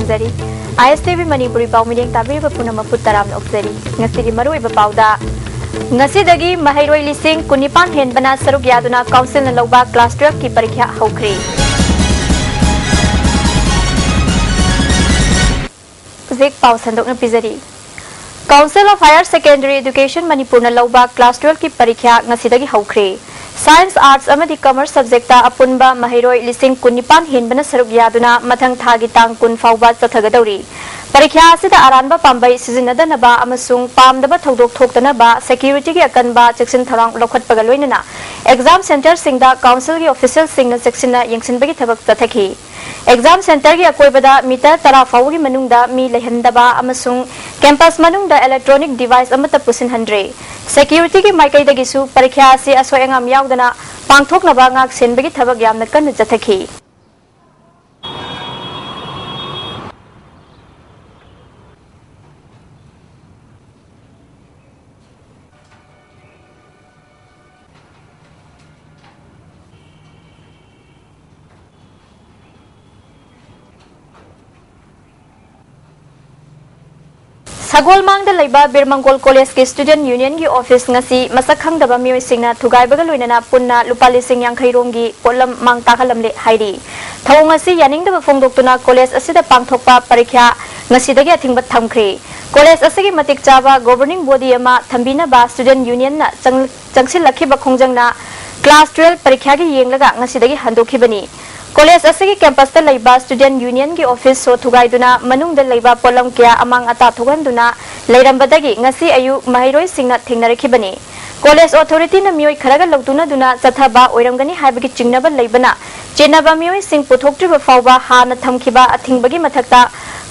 खमजरी ISTV Manipuri pau mideng tabiriba punama putaram okseri ngasigi maruiba pauda ngasidagi mahairoi lising kunipan henbana saruk yaduna council na lawba class 12 ki parikha hokri zik pau sandok na pizari Council of Higher Secondary Education Manipur na lawba class 12 ki parikha ngasidagi hokri Science, Arts amadi Commerce subjecta apunba mahiroi lising kunipan henbana saruk yaduna mathang thagi tang kun fauba chathagadori Parikha asida aranba pambai sizinadana amasung pamdaba thodok thoktanaba security gi akanba checksin tharang lokhatpaga loinana exam center singda council gi official singna checksina yengsinbagi thabak tathaki exam center gi akoibada meter tara fawgi manungda mi lehendaba amasung campus manungda electronic device amata pusin handre security gi maikaidagi su parikha asi asoengam yaudana pangthoknaba ngak senbagi thabak yamna kan jathaki Sagolmang da laiba Birmangol College ke Student Union gi office ngasi masakhang daba mioi singna thugaibaga loinana punna lupa lising yang khairom gi polam mang takhalam le hairi thawng ngasi yaning daba phongdoktuna college asida pangthokpa parikha ngasi dagi athingba thamkhri college asigi matik chaba governing body ama thambina ba Student Union na changsil lakhiba khongjangna class 12 parikha gi yenglaga ngasi dagi handokhibani College asigi campus ta laiba Student Union gi office so thugaiduna manung da laiba polam kya amang ata thuganduna leirambadagi ngasi ayu mahairoi singna thengnarekhibani College authority na mioi kharaga logtuna duna chathaba oiramgani haibagi chingnaba leibana chenaba mioi sing puthoktriba fawba hana thamkhiba athingbagi mathakta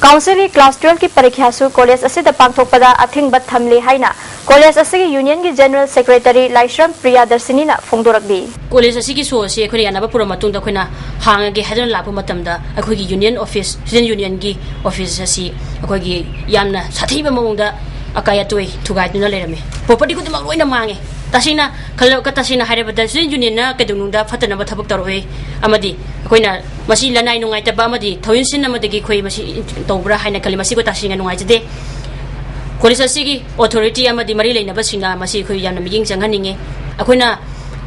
council class 12 ki parikha su college asida pangthokpada athingba thamle haina college asigi union gi general secretary Laishram Priyadarshini na phongdorakbi college asigi so se khori anaba pura matungda khoina hangage hadon lapu matamda akhogi union office student union gi office asi akhogi yamna sathiba mawongda akayatoi thugaiduna lerame property kuduma loina mange tasina khalo ka tasina harebada student union na kedunungda fatana ba thabak taroi amadi akoina masi lanai nungai ta ba amadi thoinsin amadagi khoi masi tobra haina kali masi ko tasinga nungai jade college asigi authority amadi mari leina ba singa masi khoi yamna miging janghaninge akoina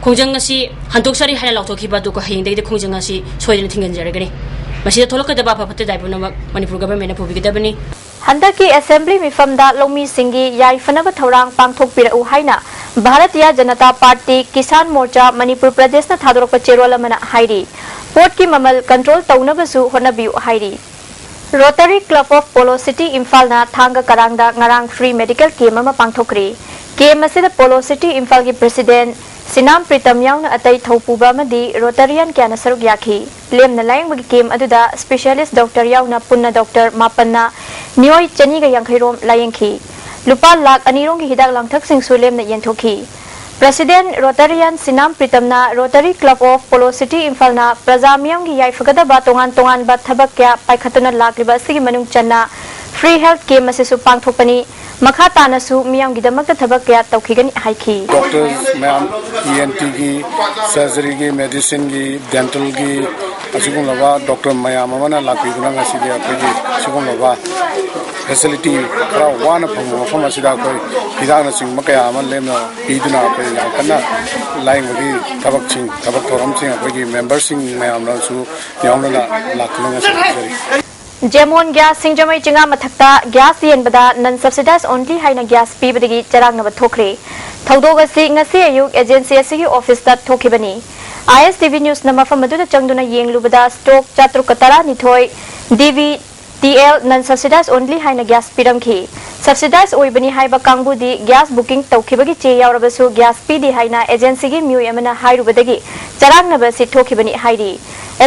khongjang asi hantoksari haina lautokhiba du ko hingdai de khongjang asi soidina thingan jaragani masi tholokada ba phapate daibuna manipur government na phubigidabani Handaki assembly mifamda lomi singi yai fanaba thorang pangthok pirau haina Bharatiya Janata Party Kisan Morcha Manipur Pradesh na thadorokpa cherola mana hairi port ki mamal control taunabasu honabiu hairi Rotary Club of Polo City Imphal na thanga karangda ngarang free medical camp ama pangthokri camp asida Polo City Imphal gi president Sinam Pritam yauna atai thaupuba madi Rotarian kyana saruk yakhi lemna layang bagi camp aduda specialist doctor yauna punna doctor mapanna nioi chani ga yankhairom layengki lupa lakh anirong gi hidak langthak sing sulem na yenthokhi president Rotarian Sinam Pritamna Rotary Club of Polo City Imphal na prajamiyam gi yai fagada ba tongan ba thabak kya paikhatuna lakriba sigi manung channa free health camp ase su pangthokpani makha tana su miyam gi damak thabak kya tawkhigani haiki doctors ma'am ENT gi surgery gi medicine gi dental gi asugum lawa doctor mayam amana lakri guna ngasi dia apagi asugum lawa facility kara wana phamu phama sida koi hidana sing makaya aman lemna piduna apai yakana line gi tabak thoram sing apagi members sing mayam na su yauna lakna ngasi Jemon gas singjamai chinga mathakta gas yenbada non subsidized only haina gas pibadagi charangna thokre thaudoga si ngasi ayuk agency asigi office ta thokhibani ISTV news na mafam adu changduna yenglubada stock chatrukatara nithoi DV TL non subsidized only haina gas piramki subsidized oibani haiba kangbudi gas booking tawkhibagi che yawrabasu gas pidi haina agency gi myu yamana hairubadagi charangna ba si thokhibani hairi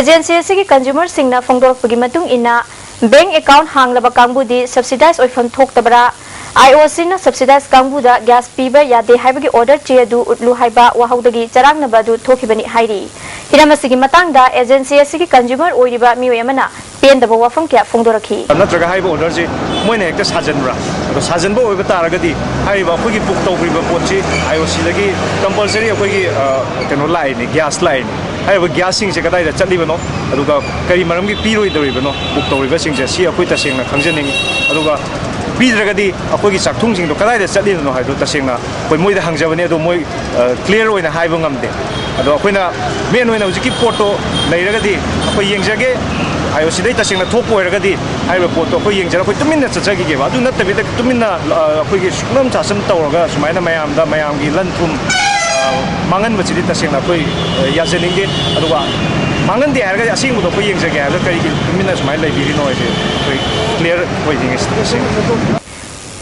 agency asigi consumer singna phongdorpagi matung ina bank account hanglaba kangbudi subsidized oifam thoktabra IOC na subsidized kanguda gas piba yade haibagi order che adu utlu haiba wahaudagi charangna badu thokhibani hairi hiramasigi matangda agency asigi consumer oiriba miyoyamana pendaba wafam kya phongdorakhi natraga haiba order ji moina hekta sajanbra ado sajanba oiba taragadi haiba khogi book tawriba potchi IOC lagi compulsory khogi keno line gas line HYBE gas से कदाई चलीबनो कई मरम की पीरोइदरीबनो book तौरीबसिंगसे सी अखोई तसेंगना खंजनिंगी पीद्रगदी अखोई चाकथुंगसिंगदो कदाई चलीनो हाइदो तसेंगना अखोई मोइद हंगजबने अदो मोइ clear ओइना हाइबो ngamde अदो अखोइना मेन ओइना हुजिकी पोर्टो लेरगदी अखोई येंगजगे हाइबो सिदै तसेंगना थोप ओइरगदी हाइबो पोर्टो अखोई येंगजरा अखोई तुमिन्ना चचगिगेबा अदु नत्तबिदा तुमिन्ना अखोइगी सुक्लम चासम तौरगा सुमाइना मयामगी लनथुम मांगन बचिदी तसेंगना अखोई याजनिंगे अदुगा मांगन दे हारगा असिंगबो अखोई येंगजगे हाबदा करिगी तुमिन्ना सुमाइ लेबिरिनो आइसे अखोई क्लियर ओइदिंगे तसेंग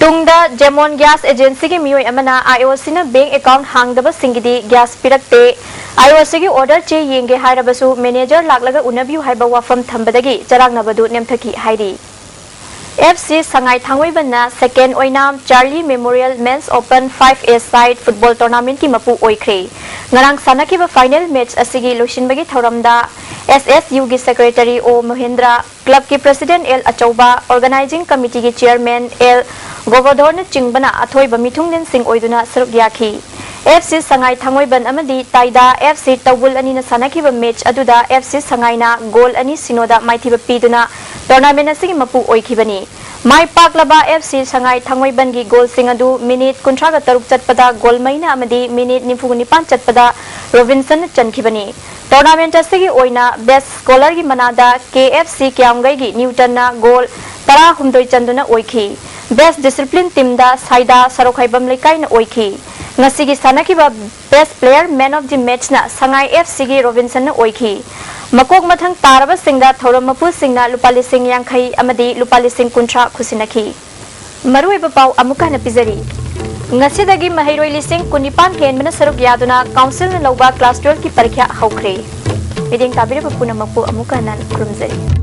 तुंगदा जेमोन गैस एजेंसी की मियोय अमना आईओसी ना बैंक अकाउंट हांगदबा सिंगिदी गैस पिरकते आईओसी की ऑर्डर चे येंगे हायरबसु मैनेजर लाकलगा उनबियु हाइबा वाफम थंबदगी चरांगनबदु नेमथकी हाइरी FC संगाई थांगोइबना second Oinam Charlie memorial men's open 5A side football tournament की मपु ओइख्रे ngarang sanakhiba final match asigi losinbagi thoramda SSU gi secretary O Mahendra club ki president L Achauba organizing committee ki chairman L Govardhan na chingbana athoiba mithungden sing oiduna saruk yakhi FC sangai thangoiban amadi taida FC tawul ani na sanakhiba match aduda FC sangai na goal ani sinoda maithiba piduna tournament asigi mapu oikhibani mai paklaba FC sangai thangoiban gi goal sing adu minute 36 chatpada goal maina amadi minute 95 chatpada Robinson chankhibani tournament asigi oina best scorer gi manada KFC kyamgai gi Newton na goal 10 chanduna oikhi best discipline team da saida sarokhaibam lekai na oikhi ngasigi sanakhiba best player man of the match na sangai FC gi Robinson na oikhi makok mathang taraba singda thoram mapu singna lupali sing yangkhai amadi lupali sing kuntra khusinakhi maruiba pau amuka na pizari ngasidagi mahairoi lising kunipan henbana saruk yaduna council na loba class 12 ki parikha haukhre iding tabire puna mapu amuka nan krumzari